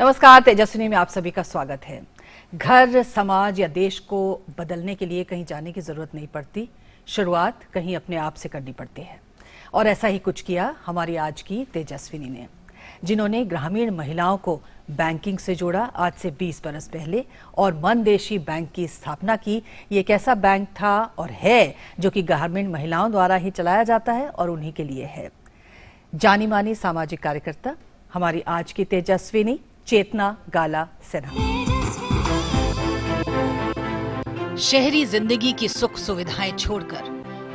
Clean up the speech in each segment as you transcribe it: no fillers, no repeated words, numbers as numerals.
नमस्कार, तेजस्विनी में आप सभी का स्वागत है। घर, समाज या देश को बदलने के लिए कहीं जाने की जरूरत नहीं पड़ती, शुरुआत कहीं अपने आप से करनी पड़ती है। और ऐसा ही कुछ किया हमारी आज की तेजस्विनी ने, जिन्होंने ग्रामीण महिलाओं को बैंकिंग से जोड़ा आज से 20 बरस पहले और मनदेशी बैंक की स्थापना की। ये एक ऐसा बैंक था और है जो कि ग्रामीण महिलाओं द्वारा ही चलाया जाता है और उन्हीं के लिए है। जानी मानी सामाजिक कार्यकर्ता हमारी आज की तेजस्विनी चेतना गाला सिन्हा। शहरी जिंदगी की सुख सुविधाएं छोड़कर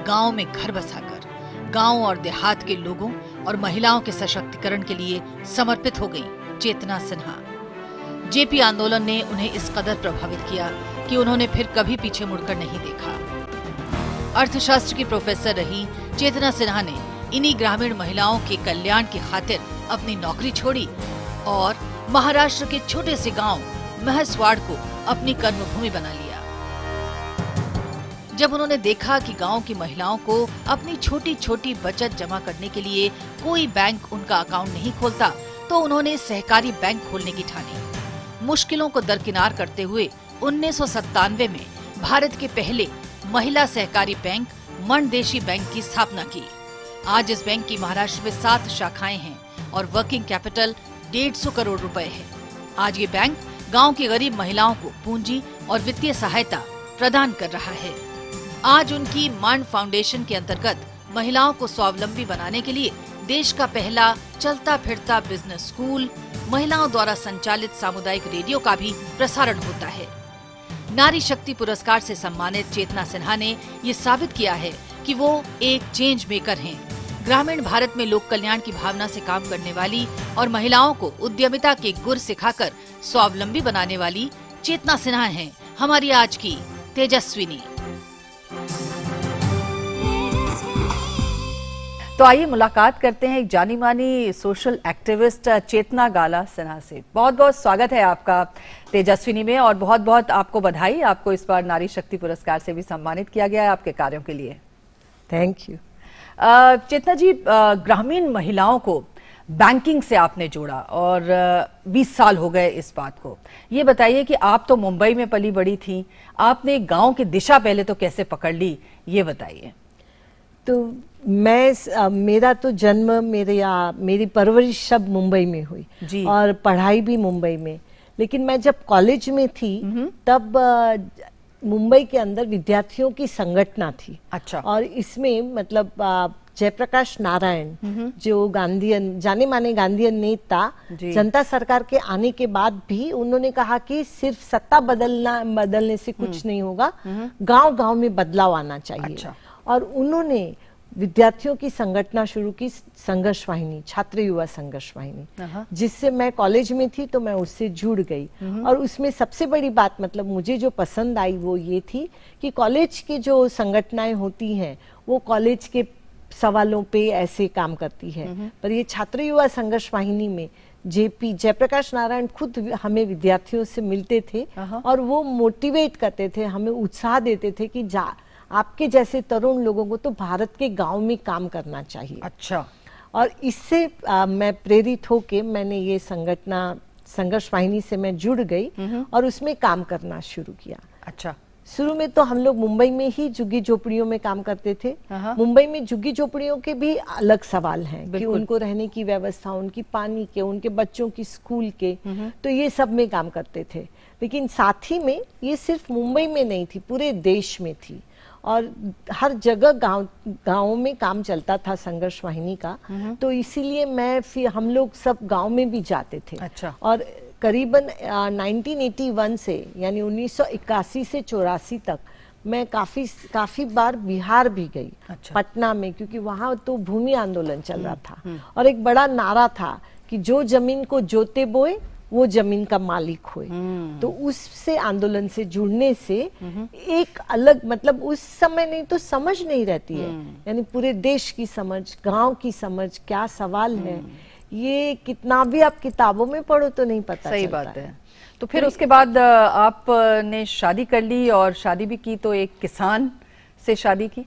गांव में घर बसाकर गांव और देहात के लोगों और महिलाओं के सशक्तिकरण के लिए समर्पित हो गई चेतना सिन्हा। जेपी आंदोलन ने उन्हें इस कदर प्रभावित किया कि उन्होंने फिर कभी पीछे मुड़कर नहीं देखा। अर्थशास्त्र की प्रोफेसर रही चेतना सिन्हा ने इन्हीं ग्रामीण महिलाओं के कल्याण की खातिर अपनी नौकरी छोड़ी और महाराष्ट्र के छोटे से गांव महसवाड़ को अपनी कर्मभूमि बना लिया। जब उन्होंने देखा कि गांव की महिलाओं को अपनी छोटी छोटी बचत जमा करने के लिए कोई बैंक उनका अकाउंट नहीं खोलता, तो उन्होंने सहकारी बैंक खोलने की ठानी। मुश्किलों को दरकिनार करते हुए 1997 में भारत के पहले महिला सहकारी बैंक मनदेशी बैंक की स्थापना की। आज इस बैंक की महाराष्ट्र में 7 शाखाएं हैं और वर्किंग कैपिटल 150 करोड़ रुपए है। आज ये बैंक गांव की गरीब महिलाओं को पूंजी और वित्तीय सहायता प्रदान कर रहा है। आज उनकी मान फाउंडेशन के अंतर्गत महिलाओं को स्वावलंबी बनाने के लिए देश का पहला चलता फिरता बिजनेस स्कूल, महिलाओं द्वारा संचालित सामुदायिक रेडियो का भी प्रसारण होता है। नारी शक्ति पुरस्कार से सम्मानित चेतना सिन्हा ने ये साबित किया है कि वो एक चेंज मेकर हैं। ग्रामीण भारत में लोक कल्याण की भावना से काम करने वाली और महिलाओं को उद्यमिता के गुर सिखाकर स्वावलंबी बनाने वाली चेतना सिन्हा हैं हमारी आज की तेजस्विनी। तो आइए मुलाकात करते हैं एक जानी मानी सोशल एक्टिविस्ट चेतना गाला सिन्हा से। बहुत बहुत स्वागत है आपका तेजस्विनी में और बहुत बहुत आपको बधाई। आपको इस बार नारी शक्ति पुरस्कार से भी सम्मानित किया गया है आपके कार्यों के लिए। Thank you. चेतना जी, ग्रामीण महिलाओं को बैंकिंग से आपने जोड़ा और 20 साल हो गए इस बात को। ये बताइए कि आप तो मुंबई में पली बड़ी थी, आपने गांव की दिशा पहले तो कैसे पकड़ ली, ये बताइए। तो मेरा तो जन्म मेरी परवरिश सब मुंबई में हुई जी। और पढ़ाई भी मुंबई में। लेकिन मैं जब कॉलेज में थी तब मुंबई के अंदर विद्यार्थियों की संगठना थी। अच्छा। और इसमें मतलब जयप्रकाश नारायण जो गांधीयन जाने माने गांधीयन नेता, जनता सरकार के आने के बाद भी उन्होंने कहा कि सिर्फ सत्ता बदलने से कुछ नहीं होगा, गांव-गांव में बदलाव आना चाहिए। अच्छा। और उन्होंने विद्यार्थियों की संगठना शुरू की, संघर्ष वाहिनी, छात्र युवा संघर्ष वाहिनी, जिससे मैं कॉलेज में थी तो मैं उससे जुड़ गई। और उसमें सबसे बड़ी बात मतलब मुझे जो पसंद आई वो ये थी कि कॉलेज की जो संगठनाएं होती हैं वो कॉलेज के सवालों पे ऐसे काम करती है, पर ये छात्र युवा संघर्ष वाहिनी में जयप्रकाश नारायण खुद हमें विद्यार्थियों से मिलते थे और वो मोटिवेट करते थे, हमें उत्साह देते थे कि आपके जैसे तरुण लोगों को तो भारत के गांव में काम करना चाहिए। अच्छा। और इससे मैं प्रेरित होके मैंने ये संगठना संघर्ष वाहिनी से मैं जुड़ गई और उसमें काम करना शुरू किया। अच्छा। शुरू में तो हम लोग मुंबई में ही झुग्गी झोपड़ियों में काम करते थे। मुंबई में झुग्गी झोपड़ियों के भी अलग सवाल हैं कि उनको रहने की व्यवस्था, उनकी पानी के, उनके बच्चों की स्कूल के, तो ये सब में काम करते थे। लेकिन साथ ही में ये सिर्फ मुंबई में नहीं थी, पूरे देश में थी और हर जगह गाँव में काम चलता था संघर्ष वाहिनी का। तो इसीलिए फिर हम लोग सब गाँव में भी जाते थे। अच्छा। और करीबन 1981 से यानी 1981 से 84 तक मैं काफी बार बिहार भी गई। अच्छा। पटना में, क्योंकि वहाँ तो भूमि आंदोलन चल रहा था और एक बड़ा नारा था कि जो जमीन को जोते बोए वो जमीन का मालिक हुए। तो उससे आंदोलन से जुड़ने से एक अलग मतलब उस समय नहीं तो समझ नहीं रहती है, यानी पूरे देश की समझ, गांव की समझ, क्या सवाल है, ये कितना भी आप किताबों में पढ़ो तो नहीं पता। सही बात है। तो फिर उसके बाद आपने शादी कर ली और शादी भी की, तो एक किसान से शादी की।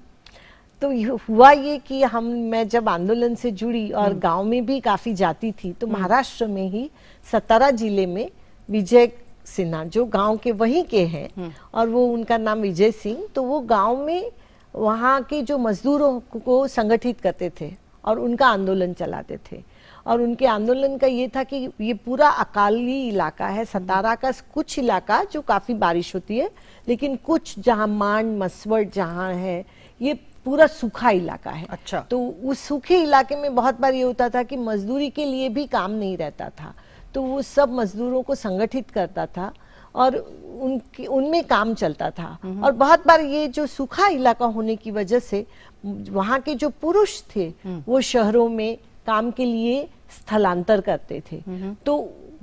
तो हुआ ये कि मैं जब आंदोलन से जुड़ी और गांव में भी काफी जाती थी, तो महाराष्ट्र में ही सतारा जिले में विजय सिन्हा जो गांव के वहीं के हैं और वो उनका नाम विजय सिंह, तो वो गांव में वहाँ के जो मजदूरों को संगठित करते थे और उनका आंदोलन चलाते थे। और उनके आंदोलन का ये था कि ये पूरा अकाली इलाका है, सतारा का कुछ इलाका जो काफी बारिश होती है, लेकिन कुछ जहाँ मांड मसवट जहाँ है ये पूरा सूखा इलाका है। अच्छा। तो उस सूखे इलाके में बहुत बार ये होता था कि मजदूरी के लिए भी काम नहीं रहता था, तो वो सब मजदूरों को संगठित करता था और उनमें काम चलता था। और बहुत बार ये जो सूखा इलाका होने की वजह से वहाँ के जो पुरुष थे वो शहरों में काम के लिए स्थलांतर करते थे, तो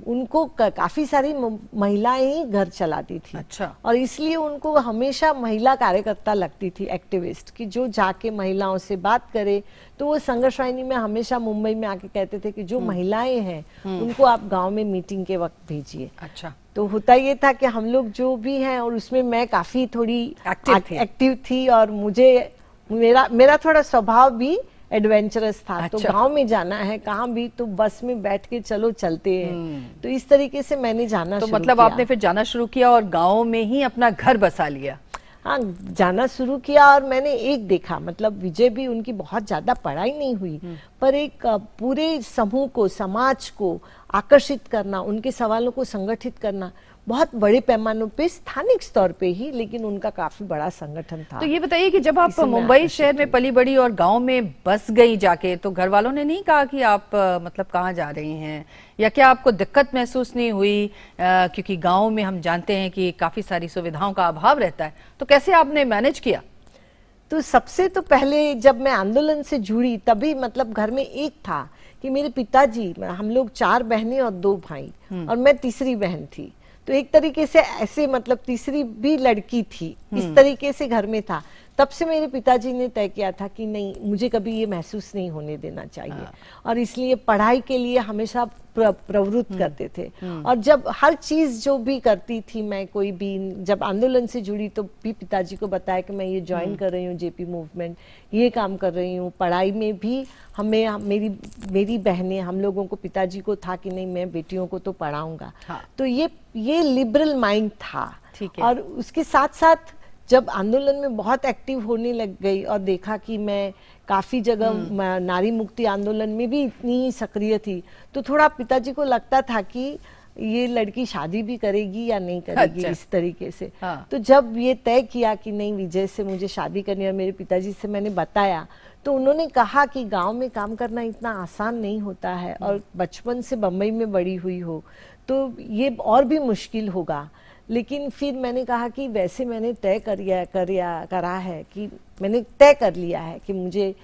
उनको काफी सारी महिलाएं ही घर चलाती थी। अच्छा। और इसलिए उनको हमेशा महिला कार्यकर्ता लगती थी, एक्टिविस्ट, कि जो जाके महिलाओं से बात करे। तो वो संघर्ष वाहिनी में हमेशा मुंबई में आके कहते थे कि जो महिलाएं हैं उनको आप गांव में मीटिंग के वक्त भेजिए। अच्छा। तो होता ये था कि हम लोग जो भी हैं, और उसमें मैं काफी थोड़ी एक्टिव थी और मुझे मेरा थोड़ा स्वभाव भी एडवेंचरस था। अच्छा। तो गांव में जाना है कहाँ भी तो बस में बैठ के चलो चलते हैं। तो इस तरीके से मैंने जाना तो शुरू मतलब किया। आपने फिर जाना शुरू किया और गांव में ही अपना घर बसा लिया। हाँ, जाना शुरू किया। और मैंने एक देखा, मतलब विजय भी उनकी बहुत ज्यादा पढ़ाई नहीं हुई, पर एक पूरे समूह को, समाज को आकर्षित करना, उनके सवालों को संगठित करना बहुत बड़े पैमानों पे, स्थानिक स्तर पे ही, लेकिन उनका काफी बड़ा संगठन था। तो ये बताइए कि जब आप मुंबई शहर में पली बड़ी और गांव में बस गई जाके, तो घर वालों ने नहीं कहा कि आप मतलब कहाँ जा रही हैं, या क्या आपको दिक्कत महसूस नहीं हुई? क्योंकि गांव में हम जानते हैं कि काफी सारी सुविधाओं का अभाव रहता है, तो कैसे आपने मैनेज किया? तो सबसे तो पहले जब मैं आंदोलन से जुड़ी तभी मतलब घर में एक था कि मेरे पिताजी, हम लोग 4 बहनें और 2 भाई, और मैं तीसरी बहन थी। तो एक तरीके से ऐसे मतलब तीसरी भी लड़की थी, इस तरीके से घर में था। तब से मेरे पिताजी ने तय किया था कि नहीं, मुझे कभी ये महसूस नहीं होने देना चाहिए। और इसलिए पढ़ाई के लिए हमेशा प्रवृत्त करते थे। और जब हर चीज जो भी करती थी मैं, कोई भी जब आंदोलन से जुड़ी तो भी पिताजी को बताया कि मैं ये ज्वाइन कर रही हूँ जेपी मूवमेंट, ये काम कर रही हूँ। पढ़ाई में भी हमें मेरी बहनें, हम लोगों को, पिताजी को था कि नहीं मैं बेटियों को तो पढ़ाऊंगा। हाँ। तो ये लिबरल माइंड था। ठीक है। और उसके साथ साथ जब आंदोलन में बहुत एक्टिव होने लग गई और देखा कि मैं काफी जगह नारी मुक्ति आंदोलन में भी इतनी सक्रिय थी, तो थोड़ा पिताजी को लगता था कि ये लड़की शादी भी करेगी या नहीं करेगी। अच्छा। इस तरीके से। हाँ। तो जब ये तय किया कि नहीं, विजय से मुझे शादी करनी है, और मेरे पिताजी से मैंने बताया, तो उन्होंने कहा कि गांव में काम करना इतना आसान नहीं होता है, और बचपन से बम्बई में बड़ी हुई हो तो ये और भी मुश्किल होगा। लेकिन फिर मैंने कहा कि वैसे मैंने तय करा है कि मैंने तय कर लिया है कि मुझे,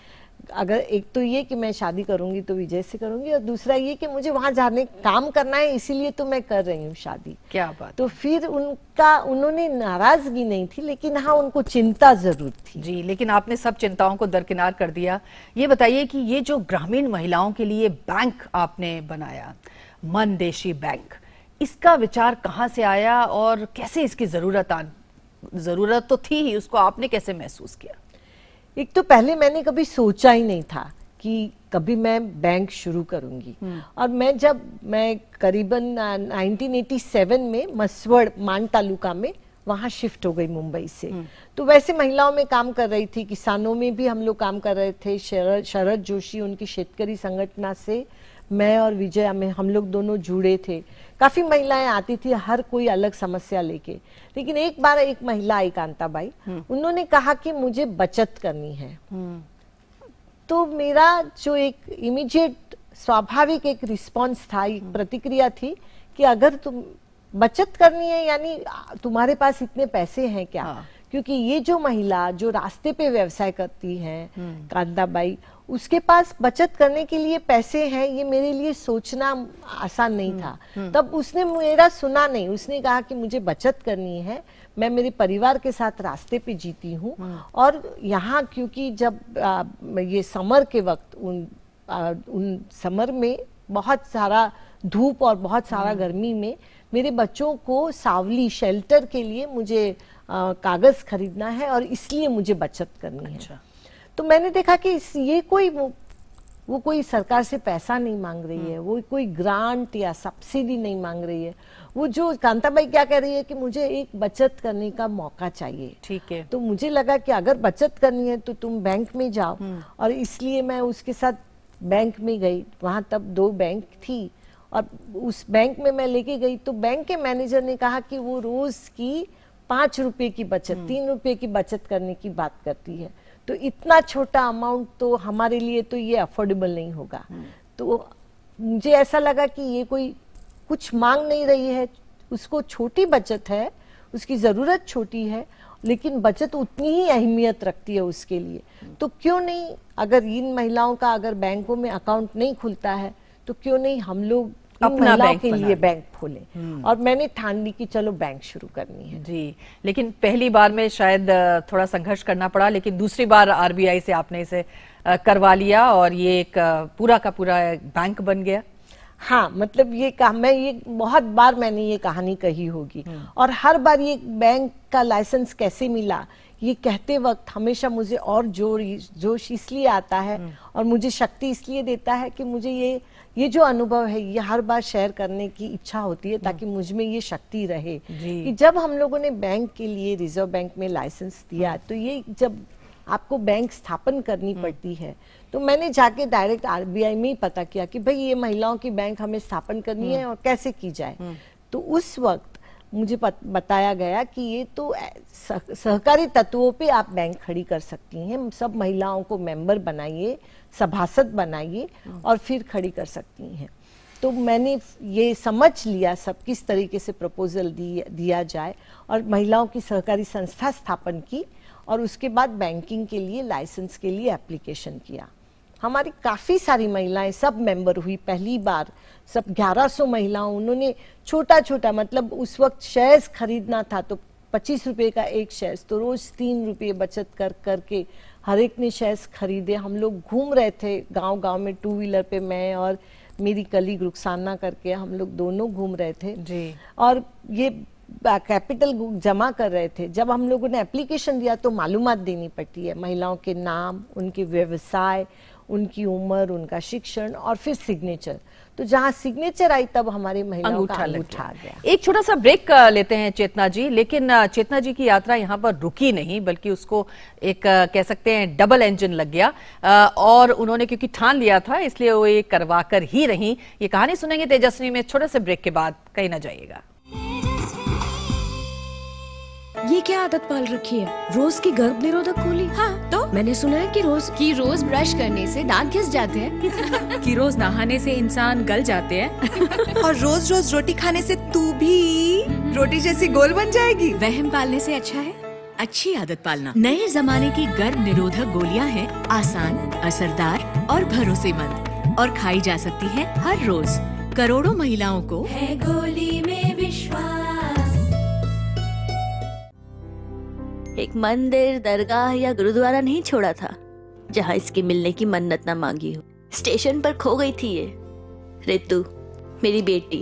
अगर एक तो ये कि मैं शादी करूंगी तो विजय से करूंगी, और दूसरा ये कि मुझे वहां जाने काम करना है, इसीलिए तो मैं कर रही हूँ शादी। क्या बात। तो फिर उन्होंने नाराजगी नहीं थी, लेकिन हाँ उनको चिंता जरूर थी। जी, लेकिन आपने सब चिंताओं को दरकिनार कर दिया। ये बताइए कि ये जो ग्रामीण महिलाओं के लिए बैंक आपने बनाया, मनदेशी बैंक, इसका विचार कहाँ से आया और कैसे इसकी जरूरत तो थी ही, उसको आपने कैसे महसूस किया? एक तो पहले मैंने कभी सोचा ही नहीं था कि कभी मैं बैंक शुरू करूंगी। और मैं करीबन 1987 में मसवड़ मान तालुका में वहां शिफ्ट हो गई मुंबई से। तो वैसे महिलाओं में काम कर रही थी, किसानों में भी हम लोग काम कर रहे थे। शरद जोशी उनकी शेतकरी संगठन से मैं और विजय हम लोग दोनों जुड़े थे। काफी महिलाएं आती थी, हर कोई अलग समस्या लेके। लेकिन एक बार एक महिला आई, कांताबाई, उन्होंने कहा कि मुझे बचत करनी है। तो मेरा जो एक इमीडिएट स्वाभाविक एक रिस्पांस था, एक प्रतिक्रिया थी कि अगर तुम बचत करनी है, यानी तुम्हारे पास इतने पैसे हैं क्या? हाँ। क्योंकि ये जो महिला जो रास्ते पे व्यवसाय करती है, कांताबाई, उसके पास बचत करने के लिए पैसे हैं, ये मेरे लिए सोचना आसान नहीं था। तब उसने मेरा सुना नहीं, उसने कहा कि मुझे बचत करनी है, मैं मेरे परिवार के साथ रास्ते पे जीती हूँ। और यहाँ क्योंकि जब ये समर के वक्त उन समर में बहुत सारा धूप और बहुत सारा गर्मी में मेरे बच्चों को सावली शेल्टर के लिए मुझे कागज खरीदना है, और इसलिए मुझे बचत करनी है। तो मैंने देखा कि ये कोई वो कोई सरकार से पैसा नहीं मांग रही है, वो कोई ग्रांट या सब्सिडी नहीं मांग रही है। वो जो कांताबाई क्या कह रही है कि मुझे एक बचत करने का मौका चाहिए। ठीक है। तो मुझे लगा कि अगर बचत करनी है तो तुम बैंक में जाओ, और इसलिए मैं उसके साथ बैंक में गई। वहां तब 2 बैंक थी, और उस बैंक में मैं लेके गई तो बैंक के मैनेजर ने कहा कि वो रोज की 5 रुपए की बचत, 3 रुपए की बचत करने की बात करती है। तो इतना छोटा अमाउंट तो हमारे लिए तो ये अफोर्डेबल नहीं होगा। तो मुझे ऐसा लगा कि ये कोई कुछ मांग नहीं रही है, उसको छोटी बचत है, उसकी जरूरत छोटी है, लेकिन बचत उतनी ही अहमियत रखती है उसके लिए। तो क्यों नहीं, अगर इन महिलाओं का अगर बैंकों में अकाउंट नहीं खुलता है तो क्यों नहीं हम लोग अपना महिलाओं के लिए बैंक खोलें। और मैंने ठान ली कि चलो बैंक शुरू करनी है। जी, लेकिन पहली बार में शायद थोड़ा संघर्ष करना पड़ा, लेकिन दूसरी बार आरबीआई से आपने इसे करवा लिया और ये एक पूरा का पूरा बैंक बन गया। हाँ, मतलब ये बहुत बार मैंने ये कहानी कही होगी, और हर बार ये बैंक का लाइसेंस कैसे मिला ये कहते वक्त हमेशा मुझे और जोश इसलिए आता है और मुझे शक्ति इसलिए देता है कि मुझे ये जो अनुभव है ये हर बार शेयर करने की इच्छा होती है, ताकि मुझ में ये शक्ति रहे कि जब हम लोगों ने बैंक के लिए रिजर्व बैंक में लाइसेंस दिया, तो ये जब आपको बैंक स्थापन करनी पड़ती है, तो मैंने जाके डायरेक्ट आरबीआई में ही पता किया कि भाई ये महिलाओं की बैंक हमें स्थापन करनी है और कैसे की जाए। तो उस वक्त मुझे बताया गया कि ये तो सहकारी तत्वों पे आप बैंक खड़ी कर सकती हैं, सब महिलाओं को मेंबर बनाइए, सभासद बनाइए और फिर खड़ी कर सकती हैं। तो मैंने ये समझ लिया सब किस तरीके से प्रपोजल दिया जाए, और महिलाओं की सहकारी संस्था स्थापन की, और उसके बाद बैंकिंग के लिए लाइसेंस के लिए एप्लीकेशन किया। हमारी काफी सारी महिलाएं सब मेंबर हुई पहली बार, सब 1100 महिलाओं। उन्होंने छोटा छोटा, मतलब उस वक्त शेयर्स खरीदना था तो 25 रुपए का एक शेयर, तो रोज 3 रुपए बचत कर करके हर एक ने शेयर्स खरीदे। हम लोग घूम रहे थे गांव गांव में 2 व्हीलर पे, मैं और मेरी कलीग रुखसाना करके हम लोग दोनों घूम रहे थे जी। और ये कैपिटल जमा कर रहे थे। जब हम लोगों ने एप्लीकेशन दिया तो मालूमात देनी पड़ती है, महिलाओं के नाम, उनके व्यवसाय, उनकी उम्र, उनका शिक्षण और फिर सिग्नेचर। तो जहां सिग्नेचर आई तब हमारे महिलाओं का अंगूठा आ गया। एक छोटा सा ब्रेक लेते हैं चेतना जी, लेकिन चेतना जी की यात्रा यहाँ पर रुकी नहीं, बल्कि उसको एक कह सकते हैं डबल इंजन लग गया, और उन्होंने क्योंकि ठान लिया था इसलिए वो ये करवा कर ही रही। ये कहानी सुनेंगे तेजस्वी में छोटे से ब्रेक के बाद, कहीं ना जाइएगा। ये क्या आदत पाल रखी है, रोज की गर्भ निरोधक गोली? हाँ, तो मैंने सुना है कि रोज ब्रश करने से दांत घिस जाते हैं कि रोज नहाने से इंसान गल जाते हैं और रोज रोज रोटी खाने से तू भी रोटी जैसी गोल बन जाएगी। वहम पालने से अच्छा है अच्छी आदत पालना। नए जमाने की गर्भ निरोधक गोलियां हैं, आसान, असरदार और भरोसेमंद, और खाई जा सकती है हर रोज। करोड़ों महिलाओं को है गोली में विश्वास। एक मंदिर, दरगाह या गुरुद्वारा नहीं छोड़ा था जहाँ इसके मिलने की मन्नत ना मांगी हो। स्टेशन पर खो गई थी ये रितु, मेरी बेटी।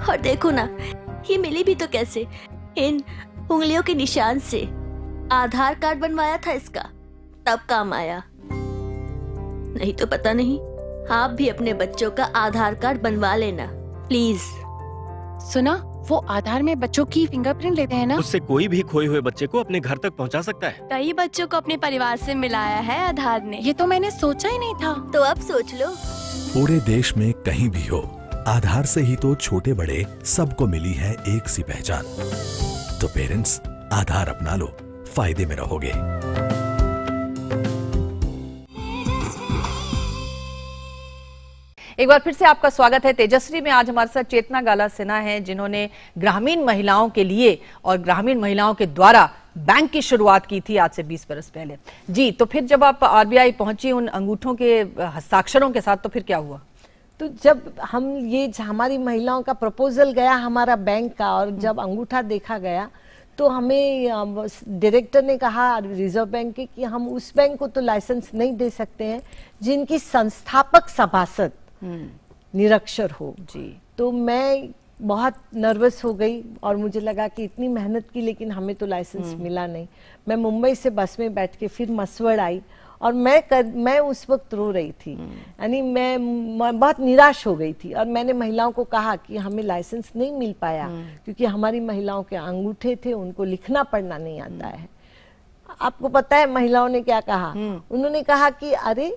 और देखो ना, ये मिली भी तो कैसे, इन उंगलियों के निशान से। आधार कार्ड बनवाया था इसका, तब काम आया, नहीं तो पता नहीं। आप भी अपने बच्चों का आधार कार्ड बनवा लेना प्लीज। सुना, वो आधार में बच्चों की फिंगरप्रिंट लेते हैं ना, उससे कोई भी खोए हुए बच्चे को अपने घर तक पहुंचा सकता है। कई बच्चों को अपने परिवार से मिलाया है आधार ने। ये तो मैंने सोचा ही नहीं था। तो अब सोच लो। पूरे देश में कहीं भी हो, आधार से ही तो छोटे बड़े सबको मिली है एक सी पहचान। तो पेरेंट्स, आधार अपना लो, फायदे में रहोगे। एक बार फिर से आपका स्वागत है तेजस्वी में। आज हमारे साथ चेतना गाला सिन्हा हैं, जिन्होंने ग्रामीण महिलाओं के लिए और ग्रामीण महिलाओं के द्वारा बैंक की शुरुआत की थी आज से 20 बरस पहले। जी, तो फिर जब आप आरबीआई पहुंची उन अंगूठों के हस्ताक्षरों के साथ, तो फिर क्या हुआ? तो जब हमारी महिलाओं का प्रपोजल गया हमारा बैंक का, और जब अंगूठा देखा गया तो हमें डायरेक्टर ने कहा रिजर्व बैंक के कि हम उस बैंक को तो लाइसेंस नहीं दे सकते हैं जिनकी संस्थापक सभासद निरक्षर हो। जी। तो मैं बहुत नर्वस हो गई और मुझे लगा कि इतनी मेहनत की लेकिन हमें तो लाइसेंस मिला नहीं। मैं मुंबई से बस में बैठ के फिर मसवड़ आई और मैं उस वक्त रो रही थी, यानी मैं बहुत निराश हो गई थी। और मैंने महिलाओं को कहा कि हमें लाइसेंस नहीं मिल पाया क्योंकि हमारी महिलाओं के अंगूठे थे, उनको लिखना पढ़ना नहीं आता है। आपको पता है महिलाओं ने क्या कहा? उन्होंने कहा कि अरे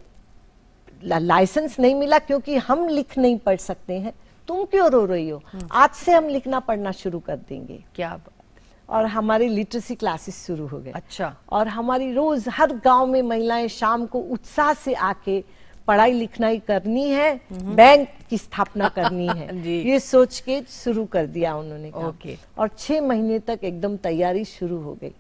लाइसेंस नहीं मिला क्योंकि हम लिख नहीं पढ़ सकते हैं, तुम क्यों रो रही हो? आज से हम लिखना पढ़ना शुरू कर देंगे। क्या बात। और हमारी लिटरेसी क्लासेस शुरू हो गए। अच्छा। और हमारी रोज हर गांव में महिलाएं शाम को उत्साह से आके पढ़ाई लिखाई करनी है, बैंक की स्थापना करनी है ये सोच के शुरू कर दिया उन्होंने काम। और 6 महीने तक एकदम तैयारी शुरू हो गई।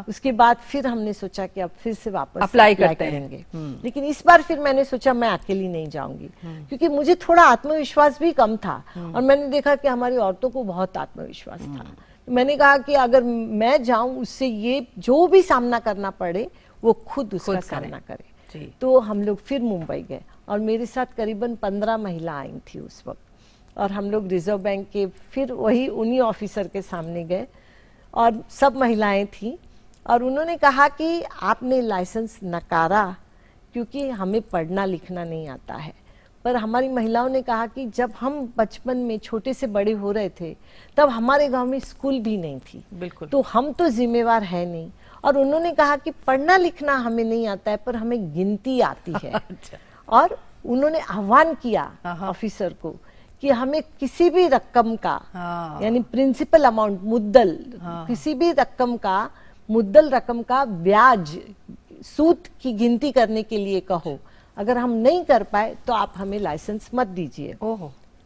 उसके बाद फिर हमने सोचा कि अब फिर से वापस अप्लाई करेंगे। लेकिन इस बार फिर मैंने सोचा मैं अकेली नहीं जाऊंगी क्योंकि मुझे थोड़ा आत्मविश्वास भी कम था और मैंने देखा कि हमारी औरतों को बहुत आत्मविश्वास था। मैंने कहा कि अगर मैं जाऊं उससे ये जो भी सामना करना पड़े वो खुद उसका सामना करे। तो हम लोग फिर मुंबई गए और मेरे साथ करीबन 15 महिला आई थी उस वक्त। और हम लोग रिजर्व बैंक के फिर वही उन्हीं ऑफिसर के सामने गए और सब महिलाएं थी और उन्होंने कहा कि आपने लाइसेंस नकारा क्योंकि हमें पढ़ना लिखना नहीं आता है। पर हमारी महिलाओं ने कहा कि जब हम बचपन में छोटे से बड़े हो रहे थे तब हमारे गांव में स्कूल भी नहीं थी, बिल्कुल, तो हम तो जिम्मेवार है नहीं। और उन्होंने कहा कि पढ़ना लिखना हमें नहीं आता है पर हमें गिनती आती है। और उन्होंने आह्वान किया ऑफिसर को कि हमें किसी भी रकम का यानी प्रिंसिपल अमाउंट मुद्दल किसी भी रकम का मुद्दल रकम का ब्याज सूद की गिनती करने के लिए कहो। अगर हम नहीं कर पाए तो आप हमें लाइसेंस मत दीजिए।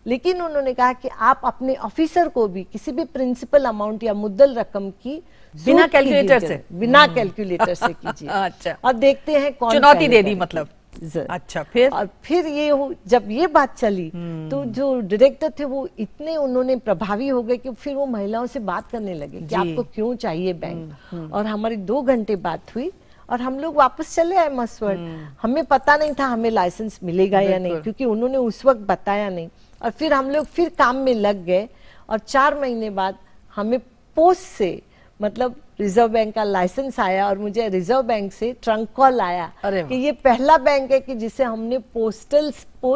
लेकिन उन्होंने कहा कि आप अपने ऑफिसर को भी किसी भी प्रिंसिपल अमाउंट या मुद्दल रकम की बिना कैलकुलेटर से कीजिए। अच्छा। और देखते हैं कौन चुनौती दे दी मतलब। अच्छा। फिर और फिर जब ये बात चली तो जो डायरेक्टर थे वो इतने उन्होंने प्रभावी हो गए कि फिर वो महिलाओं से बात करने लगे कि आपको क्यों चाहिए बैंक। और हमारी 2 घंटे बात हुई और हम लोग वापस चले आए मसवड़। हमें पता नहीं था हमें लाइसेंस मिलेगा या नहीं क्योंकि उन्होंने उस वक्त बताया नहीं। और फिर हम लोग फिर काम में लग गए और 4 महीने बाद हमें पोस्ट से मतलब रिजर्व बैंक का लाइसेंस आया और मुझे रिजर्व बैंक से ट्रंक कॉल आया कि ये पहला बैंक है कि जिसे हमने पोस्ट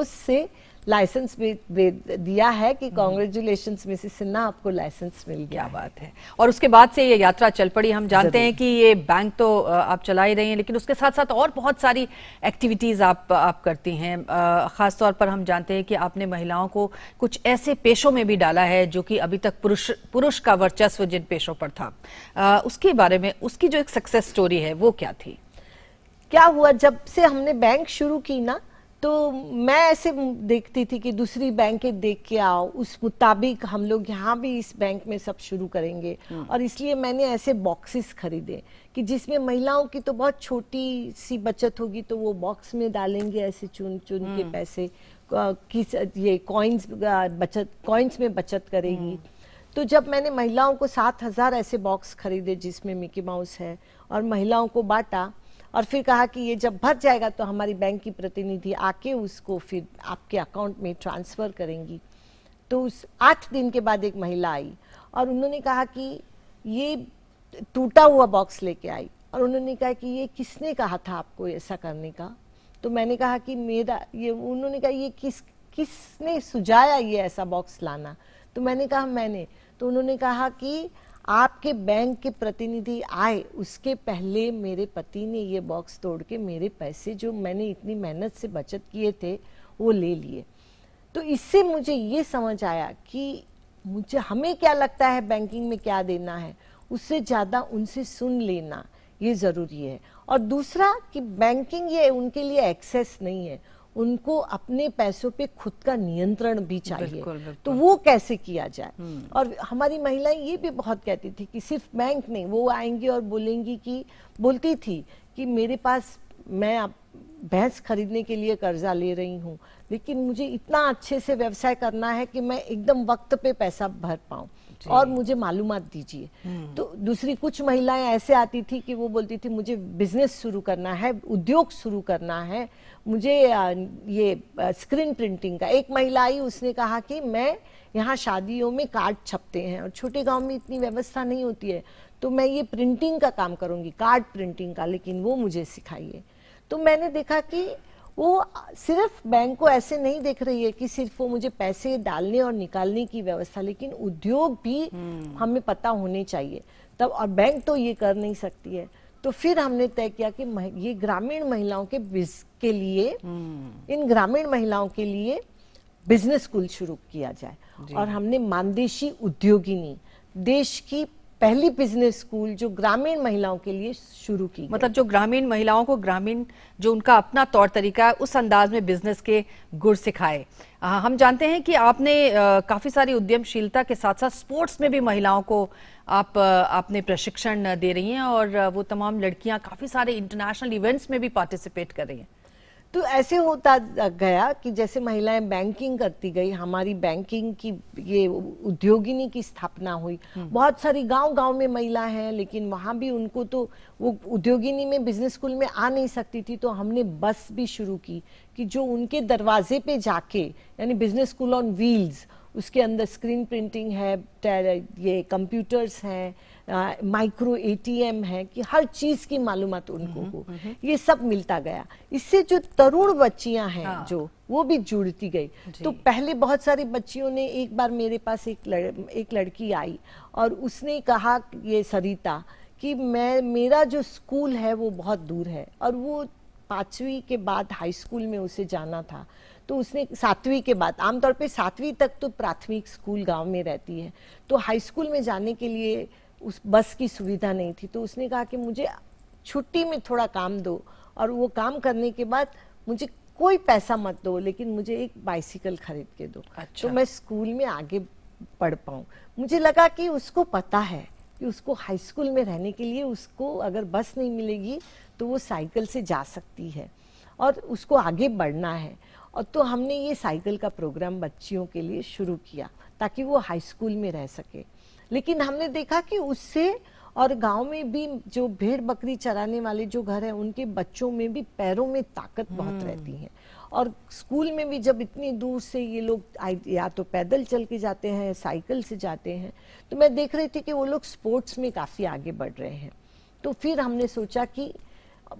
से लाइसेंस दिया है कि कांग्रेचुलेशंस मिसेस सिन्हा आपको लाइसेंस मिल गया। क्या बात है। और उसके बाद से ये यात्रा चल पड़ी। हम जानते हैं कि ये बैंक तो आप चला ही रही हैं लेकिन उसके साथ साथ और बहुत सारी एक्टिविटीज आप करती हैं। खास तौर पर हम जानते हैं कि आपने महिलाओं को कुछ ऐसे पेशों में भी डाला है जो कि अभी तक पुरुष का वर्चस्व जिन पेशों पर था। उसके बारे में उसकी जो एक सक्सेस स्टोरी है वो क्या थी? क्या हुआ जब से हमने बैंक शुरू की ना तो मैं ऐसे देखती थी कि दूसरी बैंकें देख के आओ उस मुताबिक हम लोग यहाँ भी इस बैंक में सब शुरू करेंगे। और इसलिए मैंने ऐसे बॉक्सेस खरीदे कि जिसमें महिलाओं की तो बहुत छोटी सी बचत होगी तो वो बॉक्स में डालेंगे ऐसे चुन के पैसे ये कॉइन्स में बचत करेगी। तो जब मैंने महिलाओं को 7,000 ऐसे बॉक्स खरीदे जिसमें मिकी माउस है और महिलाओं को बांटा और फिर कहा कि ये जब भर जाएगा तो हमारी बैंक की प्रतिनिधि आके उसको फिर आपके अकाउंट में ट्रांसफर करेंगी। तो उस 8 दिन के बाद एक महिला आई और उन्होंने कहा कि ये टूटा हुआ बॉक्स लेके आई और उन्होंने कहा कि ये किसने कहा था आपको ऐसा करने का? तो मैंने कहा कि उन्होंने कहा ये किसने सुझाया ये ऐसा बॉक्स लाना? तो मैंने कहा मैंने। तो उन्होंने कहा कि आपके बैंक के प्रतिनिधि आए उसके पहले मेरे पति ने ये बॉक्स तोड़ के मेरे पैसे जो मैंने इतनी मेहनत से बचत किए थे वो ले लिए। तो इससे मुझे ये समझ आया कि हमें क्या लगता है बैंकिंग में क्या देना है उससे ज्यादा उनसे सुन लेना ये जरूरी है। और दूसरा कि बैंकिंग ये उनके लिए एक्सेस नहीं है, उनको अपने पैसों पे खुद का नियंत्रण भी चाहिए। बिल्कुल। तो वो कैसे किया जाए। और हमारी महिलाएं ये भी बहुत कहती थी कि सिर्फ बैंक नहीं, वो आएंगी और बोलती थी कि मेरे पास मैं भैंस खरीदने के लिए कर्जा ले रही हूँ लेकिन मुझे इतना अच्छे से व्यवसाय करना है कि मैं एकदम वक्त पे पैसा भर पाऊं। और मुझे मालूमात दीजिए। तो दूसरी कुछ महिलाएं ऐसे आती थी कि वो बोलती थी मुझे बिजनेस शुरू करना है, उद्योग शुरू करना है, मुझे ये स्क्रीन प्रिंटिंग का। एक महिला आई, उसने कहा कि मैं यहाँ शादियों में कार्ड छपते हैं और छोटे गांव में इतनी व्यवस्था नहीं होती है, तो मैं ये प्रिंटिंग का काम करूंगी, कार्ड प्रिंटिंग का, लेकिन वो मुझे सिखाइए। तो मैंने देखा कि वो सिर्फ बैंक को ऐसे नहीं देख रही है कि सिर्फ वो मुझे पैसे डालने और निकालने की व्यवस्था, लेकिन उद्योग भी हमें पता होने चाहिए तब, और बैंक तो ये कर नहीं सकती है। तो फिर हमने तय किया कि ये ग्रामीण महिलाओं के लिए इन ग्रामीण महिलाओं के लिए बिजनेस स्कूल शुरू किया जाए, और हमने मानदेशी उद्योगिनी, देश की पहली बिजनेस स्कूल जो ग्रामीण महिलाओं के लिए शुरू की। मतलब जो ग्रामीण महिलाओं को ग्रामीण जो उनका अपना तौर तरीका है उस अंदाज में बिजनेस के गुर सिखाए। हम जानते हैं कि आपने काफी सारी उद्यमशीलता के साथ साथ स्पोर्ट्स में भी महिलाओं को आपने प्रशिक्षण दे रही हैं, और वो तमाम लड़कियां काफी सारे इंटरनेशनल इवेंट्स में भी पार्टिसिपेट कर रही हैं। तो ऐसे होता गया कि जैसे महिलाएं बैंकिंग करती गई, हमारी बैंकिंग की ये उद्योगिनी की स्थापना हुई। बहुत सारी गांव-गांव में महिला हैं, लेकिन वहां भी उनको तो वो उद्योगिनी में बिजनेस स्कूल में आ नहीं सकती थी, तो हमने बस भी शुरू की कि जो उनके दरवाजे पे जाके, यानी बिजनेस स्कूल ऑन व्हील्स, उसके अंदर स्क्रीन प्रिंटिंग है, ये कंप्यूटर्स हैं, माइक्रो ATM है, कि हर चीज की मालूमात उनको हो, ये सब मिलता गया। इससे जो तरुण बच्चियां हैं जो वो भी जुड़ती गई। तो पहले बहुत सारी बच्चियों ने, एक बार मेरे पास एक लड़की आई और उसने कहा, ये सरिता, कि मेरा जो स्कूल है वो बहुत दूर है, और वो 5वीं के बाद हाई स्कूल में उसे जाना था। तो उसने 7वीं के बाद, आमतौर पे 7वीं तक तो प्राथमिक स्कूल गांव में रहती है, तो हाई स्कूल में जाने के लिए उस बस की सुविधा नहीं थी। तो उसने कहा कि मुझे छुट्टी में थोड़ा काम दो, और वो काम करने के बाद मुझे कोई पैसा मत दो, लेकिन मुझे एक बाइसिकल खरीद के दो। अच्छा। तो मैं स्कूल में आगे पढ़ पाऊँ। मुझे लगा कि उसको पता है कि उसको हाई स्कूल में रहने के लिए उसको अगर बस नहीं मिलेगी तो वो साइकिल से जा सकती है, और उसको आगे बढ़ना है। और तो हमने ये साइकिल का प्रोग्राम बच्चियों के लिए शुरू किया ताकि वो हाई स्कूल में रह सके। लेकिन हमने देखा कि उससे, और गांव में भी जो भेड़ बकरी चराने वाले जो घर हैं, उनके बच्चों में भी पैरों में ताकत बहुत रहती है, और स्कूल में भी जब इतनी दूर से ये लोग या तो पैदल चल के जाते हैं, साइकिल से जाते हैं, तो मैं देख रही थी कि वो लोग स्पोर्ट्स में काफी आगे बढ़ रहे हैं। तो फिर हमने सोचा कि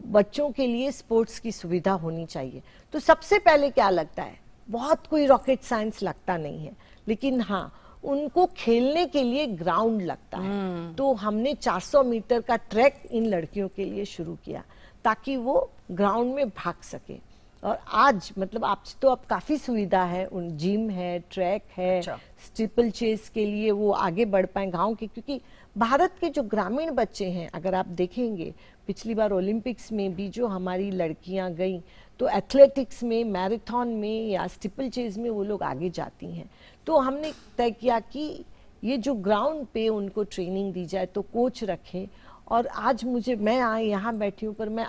बच्चों के लिए स्पोर्ट्स की सुविधा होनी चाहिए। तो सबसे पहले क्या लगता है, बहुत कोई रॉकेट साइंस लगता नहीं है, लेकिन हाँ, उनको खेलने के लिए ग्राउंड लगता है। तो हमने 400 मीटर का ट्रैक इन लड़कियों के लिए शुरू किया ताकि वो ग्राउंड में भाग सके। और आज मतलब आज तो अब काफी सुविधा है, उन जिम है, ट्रैक है। अच्छा। स्टीपल चेस के लिए वो आगे बढ़ पाए गांव के, क्योंकि भारत के जो ग्रामीण बच्चे हैं, अगर आप देखेंगे पिछली बार ओलंपिक्स में भी जो हमारी लड़कियां गई, तो एथलेटिक्स में, मैराथन में या स्टीपल चेस में वो लोग आगे जाती हैं। तो हमने तय किया कि ये जो ग्राउंड पे उनको ट्रेनिंग दी जाए, तो कोच रखें। और आज मैं यहाँ बैठी हूँ, पर मैं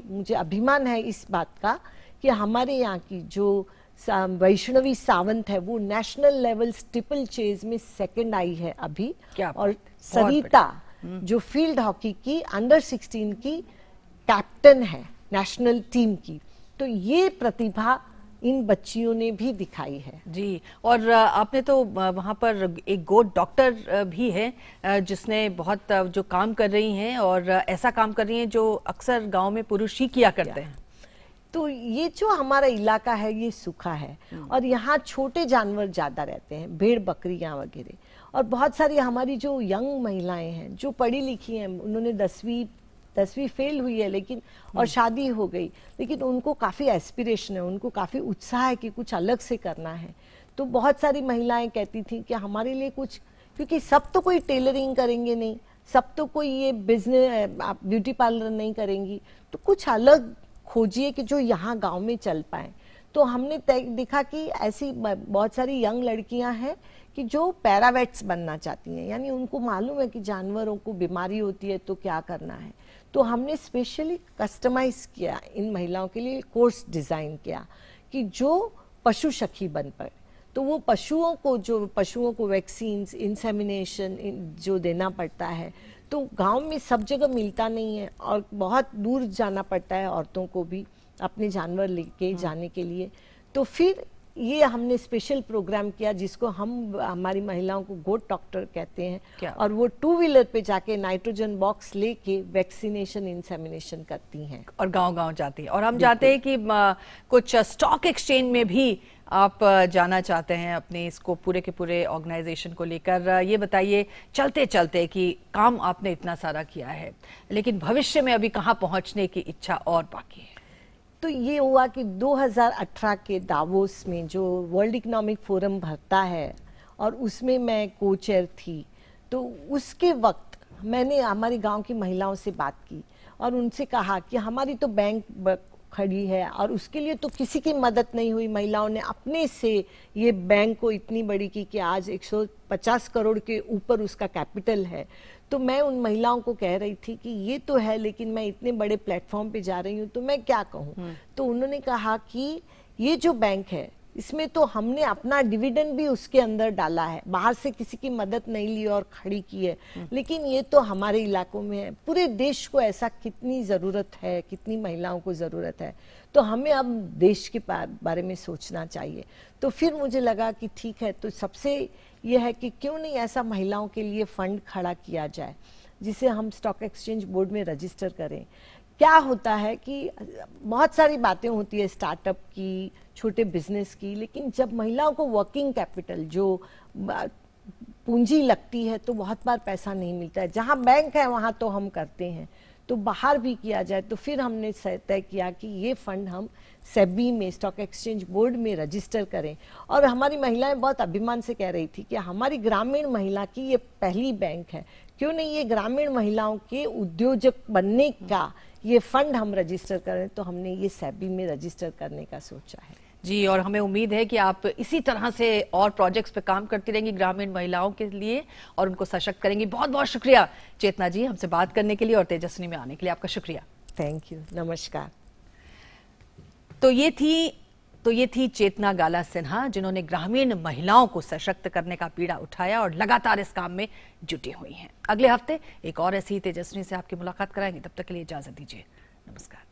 मुझे अभिमान है इस बात का कि हमारे यहाँ की जो वैष्णवी सावंत है, वो नेशनल लेवल स्टीपल चेज में 2nd आई है अभी। और सरिता जो फील्ड हॉकी की अंडर 16 की कैप्टन है नेशनल टीम की। तो ये प्रतिभा इन बच्चियों ने भी दिखाई है जी। और आपने तो वहाँ पर एक गोद डॉक्टर भी है जिसने बहुत जो काम कर रही हैं, और ऐसा काम कर रही हैं जो अक्सर गांव में पुरुष ही किया करते हैं। तो ये जो हमारा इलाका है ये सूखा है, और यहाँ छोटे जानवर ज्यादा रहते हैं, भेड़ बकरियां वगैरह। और बहुत सारी हमारी जो यंग महिलाएं हैं जो पढ़ी लिखी हैं, उन्होंने 10वीं फेल हुई है, लेकिन और शादी हो गई, लेकिन उनको काफ़ी एस्पिरेशन है, उनको काफ़ी उत्साह है कि कुछ अलग से करना है। तो बहुत सारी महिलाएं कहती थी कि हमारे लिए कुछ, क्योंकि सब तो कोई टेलरिंग करेंगे नहीं, सब तो कोई ये बिजनेस ब्यूटी पार्लर नहीं करेंगी, तो कुछ अलग खोजिए कि जो यहाँ गांव में चल पाए। तो हमने देखा कि ऐसी बहुत सारी यंग लड़कियां हैं कि जो पैरावेट्स बनना चाहती हैं, यानी उनको मालूम है कि जानवरों को बीमारी होती है तो क्या करना है। तो हमने स्पेशली कस्टमाइज किया इन महिलाओं के लिए, कोर्स डिजाइन किया कि जो पशु सखी बन पाए। तो वो पशुओं को वैक्सीन, इंसेमिनेशन जो देना पड़ता है, तो गांव में सब जगह मिलता नहीं है और बहुत दूर जाना पड़ता है औरतों को भी अपने जानवर लेके जाने के लिए। तो फिर ये हमने स्पेशल प्रोग्राम किया जिसको हमारी महिलाओं को गोट डॉक्टर कहते हैं, और वो 2 व्हीलर पे जाके नाइट्रोजन बॉक्स लेके वैक्सीनेशन, इंसेमिनेशन करती हैं और गांव-गांव जाती हैं। और हम चाहते हैं कि कुछ स्टॉक एक्सचेंज में भी आप जाना चाहते हैं अपने इसको पूरे के पूरे ऑर्गेनाइजेशन को लेकर। ये बताइए चलते चलते कि काम आपने इतना सारा किया है, लेकिन भविष्य में अभी कहाँ पहुंचने की इच्छा और बाकी है? तो ये हुआ कि 2018 के दावोस में जो वर्ल्ड इकोनॉमिक फोरम भरता है और उसमें मैं को चेयर थी, तो उसके वक्त मैंने हमारी गांव की महिलाओं से बात की और उनसे कहा कि हमारी तो बैंक खड़ी है और उसके लिए तो किसी की मदद नहीं हुई। महिलाओं ने अपने से ये बैंक को इतनी बड़ी की कि आज 150 करोड़ के ऊपर उसका कैपिटल है। तो मैं उन महिलाओं को कह रही थी कि ये तो है, लेकिन मैं इतने बड़े प्लेटफॉर्म पे जा रही हूँ तो मैं क्या कहूँ। तो उन्होंने कहा कि ये जो बैंक है इसमें तो हमने अपना डिविडेंड भी उसके अंदर डाला है, बाहर से किसी की मदद नहीं ली और खड़ी की है, लेकिन ये तो हमारे इलाकों में है। पूरे देश को ऐसा कितनी ज़रूरत है, कितनी महिलाओं को ज़रूरत है, तो हमें अब देश के बारे में सोचना चाहिए। तो फिर मुझे लगा कि ठीक है, तो सबसे यह है कि क्यों नहीं ऐसा महिलाओं के लिए फंड खड़ा किया जाए जिसे हम स्टॉक एक्सचेंज बोर्ड में रजिस्टर करें। क्या होता है कि बहुत सारी बातें होती है स्टार्टअप की, छोटे बिजनेस की, लेकिन जब महिलाओं को वर्किंग कैपिटल जो पूंजी लगती है तो बहुत बार पैसा नहीं मिलता है। जहाँ बैंक है वहाँ तो हम करते हैं, तो बाहर भी किया जाए। तो फिर हमने तय किया कि ये फंड हम सेबी में, स्टॉक एक्सचेंज बोर्ड में रजिस्टर करें। और हमारी महिलाएं बहुत अभिमान से कह रही थी कि हमारी ग्रामीण महिला की ये पहली बैंक है, क्यों नहीं ये ग्रामीण महिलाओं के उद्योजक बनने का ये फंड हम रजिस्टर करें। तो हमने ये सेबी में रजिस्टर करने का सोचा है जी। और हमें उम्मीद है कि आप इसी तरह से और प्रोजेक्ट्स पे काम करती रहेंगी ग्रामीण महिलाओं के लिए और उनको सशक्त करेंगी। बहुत बहुत शुक्रिया चेतना जी हमसे बात करने के लिए और तेजस्विनी में आने के लिए आपका शुक्रिया। थैंक यू, नमस्कार। तो ये थी चेतना गाला सिन्हा, जिन्होंने ग्रामीण महिलाओं को सशक्त करने का पीड़ा उठाया और लगातार इस काम में जुटी हुई हैं। अगले हफ्ते एक और ऐसी तेजस्विनी से आपकी मुलाकात कराएंगे। तब तक के लिए इजाजत दीजिए, नमस्कार।